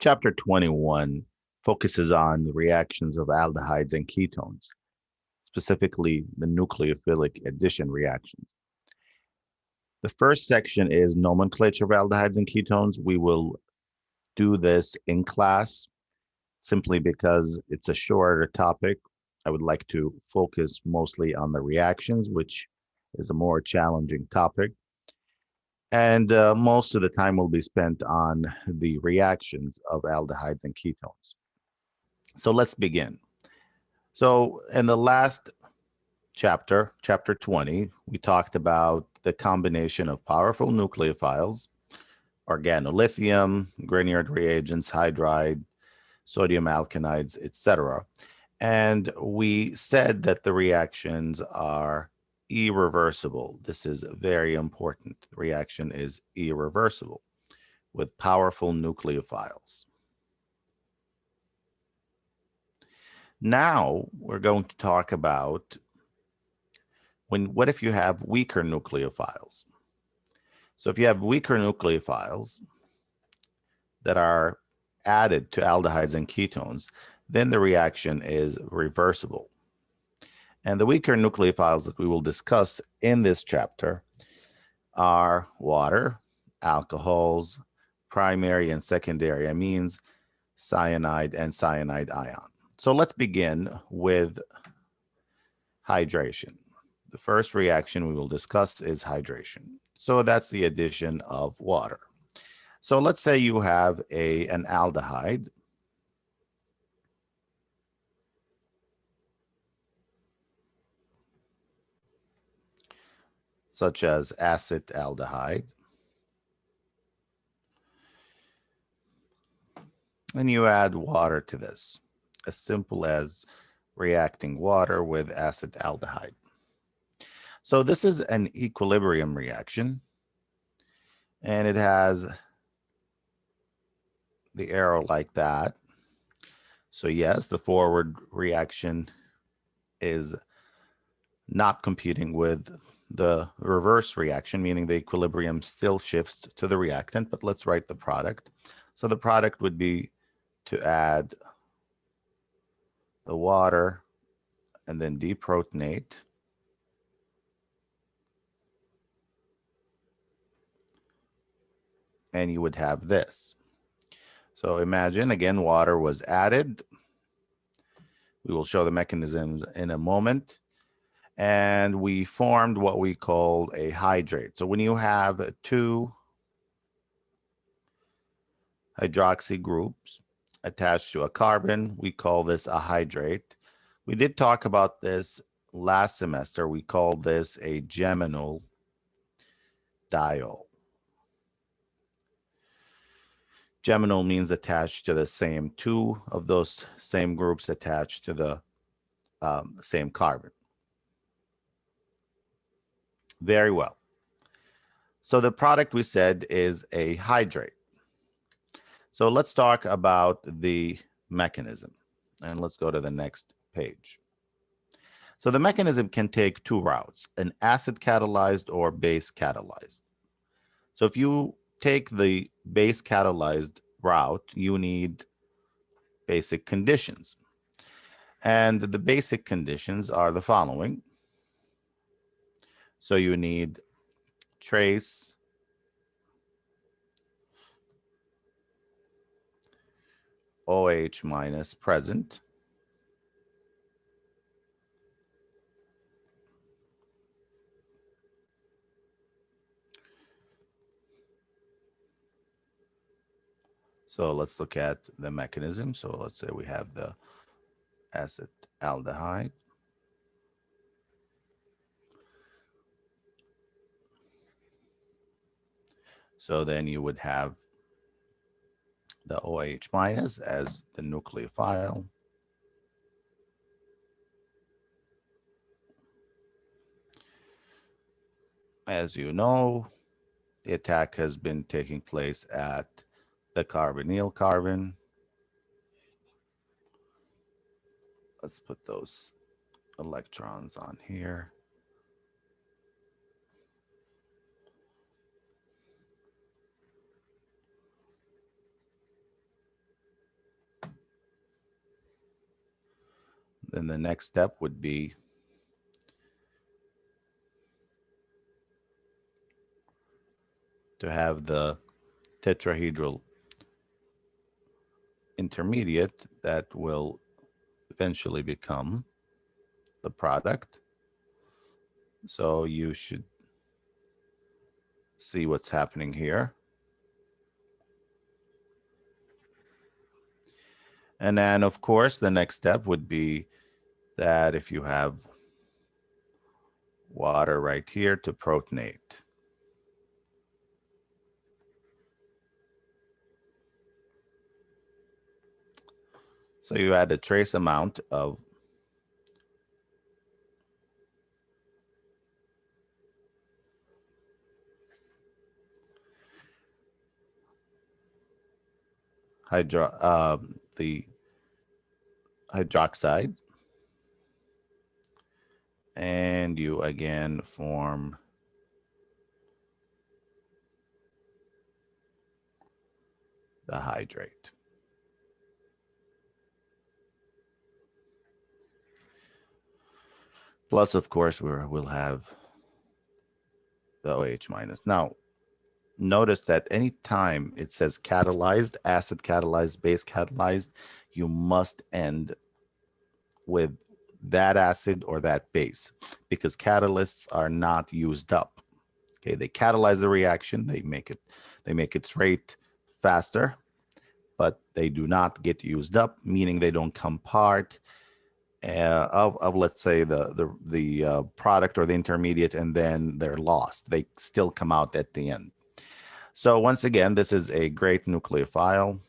Chapter 21 focuses on the reactions of aldehydes and ketones, specifically the nucleophilic addition reactions. The first section is nomenclature of aldehydes and ketones. We will do this in class simply because it's a shorter topic. I would like to focus mostly on the reactions, which is a more challenging topic. And most of the time will be spent on the reactions of aldehydes and ketones. So let's begin. So in the last chapter, chapter 20, we talked about the combination of powerful nucleophiles, organolithium, Grignard reagents, hydride, sodium alkanides, etc. And we said that the reactions are irreversible. This is very important. The reaction is irreversible with powerful nucleophiles. Now we're going to talk about what if you have weaker nucleophiles? So if you have weaker nucleophiles that are added to aldehydes and ketones, then the reaction is reversible. And the weaker nucleophiles that we will discuss in this chapter are water, alcohols, primary and secondary amines, cyanide, and cyanide ion. So let's begin with hydration. The first reaction we will discuss is hydration. So that's the addition of water. So let's say you have an aldehyde, such as acetaldehyde, and you add water to this, as simple as reacting water with acetaldehyde. So this is an equilibrium reaction, and it has the arrow like that. So yes, the forward reaction is not competing with the reverse reaction, meaning the equilibrium still shifts to the reactant, but let's write the product. So the product would be to add the water and then deprotonate. And you would have this. So imagine, again, water was added. We will show the mechanisms in a moment. And we formed what we call a hydrate. So when you have two hydroxy groups attached to a carbon, we call this a hydrate. We did talk about this last semester. We call this a geminal diol. Geminal means attached to the same, two of those same groups attached to the same carbon. Very well. So the product we said is a hydrate. So let's talk about the mechanism. And let's go to the next page. So the mechanism can take two routes, an acid catalyzed or base catalyzed. So if you take the base catalyzed route, you need basic conditions. And the basic conditions are the following. So you need trace OH minus present. So let's look at the mechanism. So let's say we have the acetaldehyde. So then you would have the OH minus as the nucleophile. As you know, the attack has been taking place at the carbonyl carbon. Let's put those electrons on here. Then the next step would be to have the tetrahedral intermediate that will eventually become the product. So you should see what's happening here. And then, of course, the next step would be that if you have water right here to protonate. So you add a trace amount of the hydroxide, and you again form the hydrate. Plus, of course, we'll have the OH minus. Now, notice that any time it says catalyzed, acid catalyzed, base catalyzed, you must end with that acid or that base, because catalysts are not used up. Okay, they catalyze the reaction, they make its rate faster, but they do not get used up, meaning they don't come part of let's say the product or the intermediate, and then they're lost. They still come out at the end. So once again, this is a great nucleophile.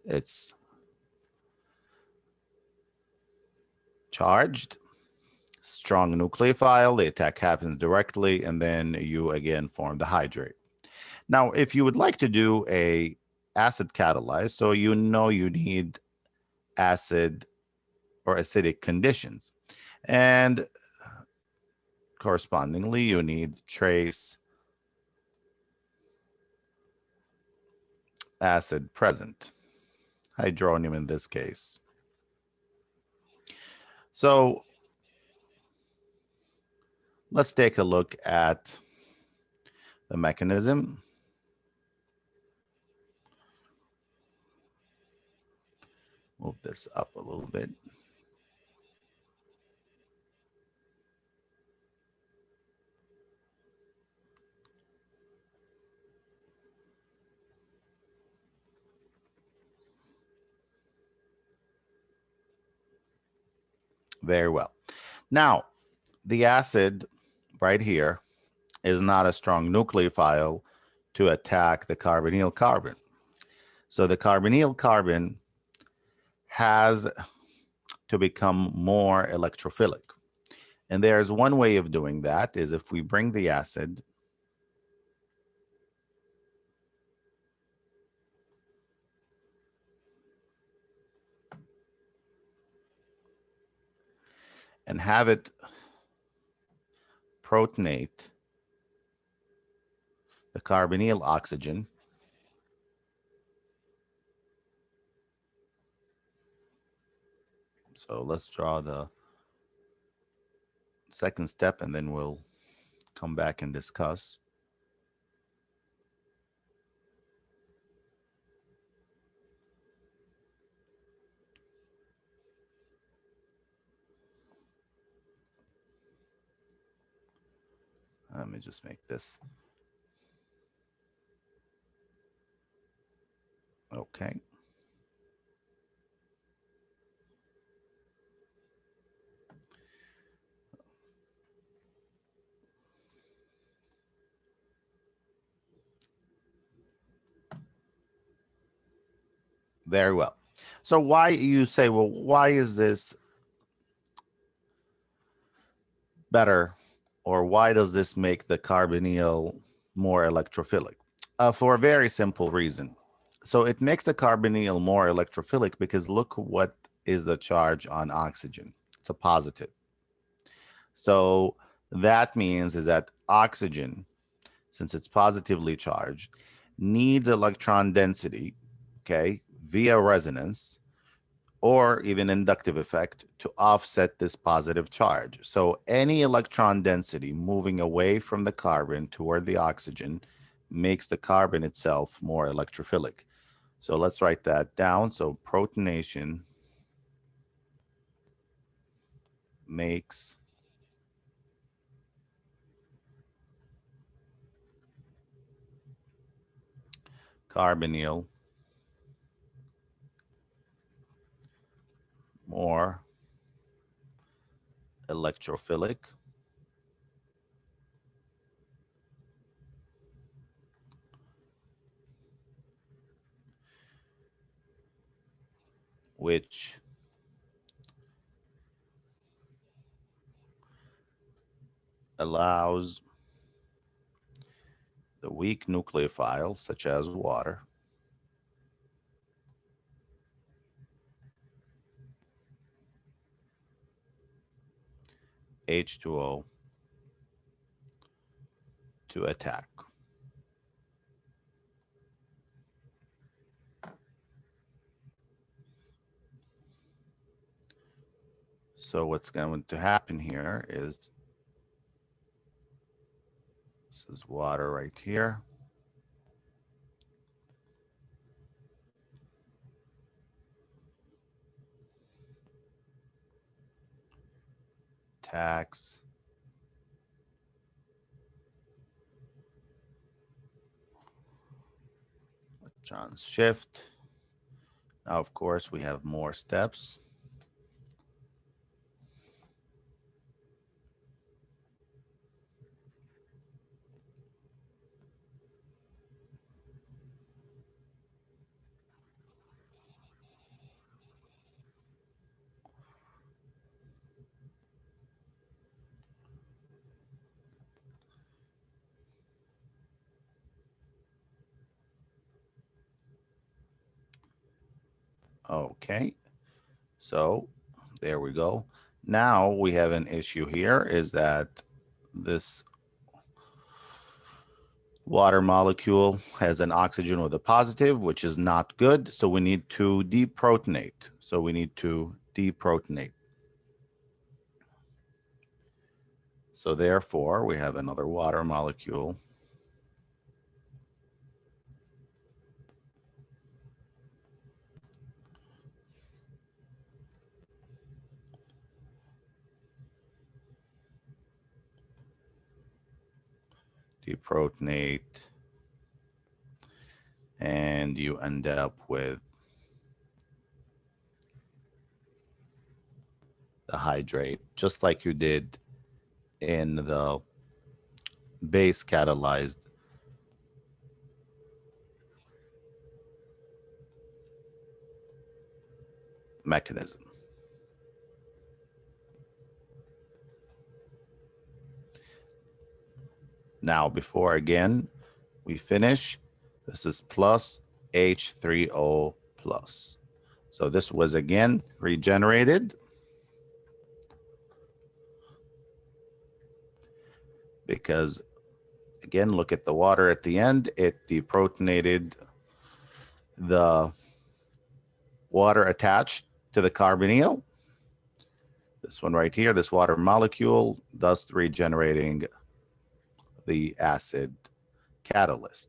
It's charged, strong nucleophile. The attack happens directly, and then you again form the hydrate. Now, if you would like to do a acid catalyze, so you know you need acid or acidic conditions, and correspondingly you need trace acid present, hydronium in this case. So let's take a look at the mechanism. Move this up a little bit. Very well. Now, the acid right here is not a strong nucleophile to attack the carbonyl carbon. So the carbonyl carbon has to become more electrophilic. And there's one way of doing that is if we bring the acid and have it protonate the carbonyl oxygen. So let's draw the second step, and then we'll come back and discuss. Let me just make this. Okay. Very well. So why you say, well, why is this better, or why does this make the carbonyl more electrophilic? For a very simple reason. So it makes the carbonyl more electrophilic because look what is the charge on oxygen. It's a positive. So That means is that oxygen, since it's positively charged, needs electron density, okay, via resonance or even inductive effect to offset this positive charge. So any electron density moving away from the carbon toward the oxygen makes the carbon itself more electrophilic. So let's write that down. So protonation makes carbonyl more electrophilic, which allows the weak nucleophiles, such as water, H2O, to attack. So what's going to happen here is this is water right here. Attacks electrons shift. Now, of course, we have more steps. Okay, so there we go. Now we have an issue here is that this water molecule has an oxygen with a positive, which is not good. So we need to deprotonate. So we need to deprotonate. So therefore, we have another water molecule. Deprotonate. And you end up with the hydrate, just like you did in the base catalyzed mechanism. Now, before again we finish, this is plus H3O plus. So this was again regenerated because again, look at the water at the end, it deprotonated the water attached to the carbonyl. This one right here, this water molecule, thus regenerating the acid catalyst.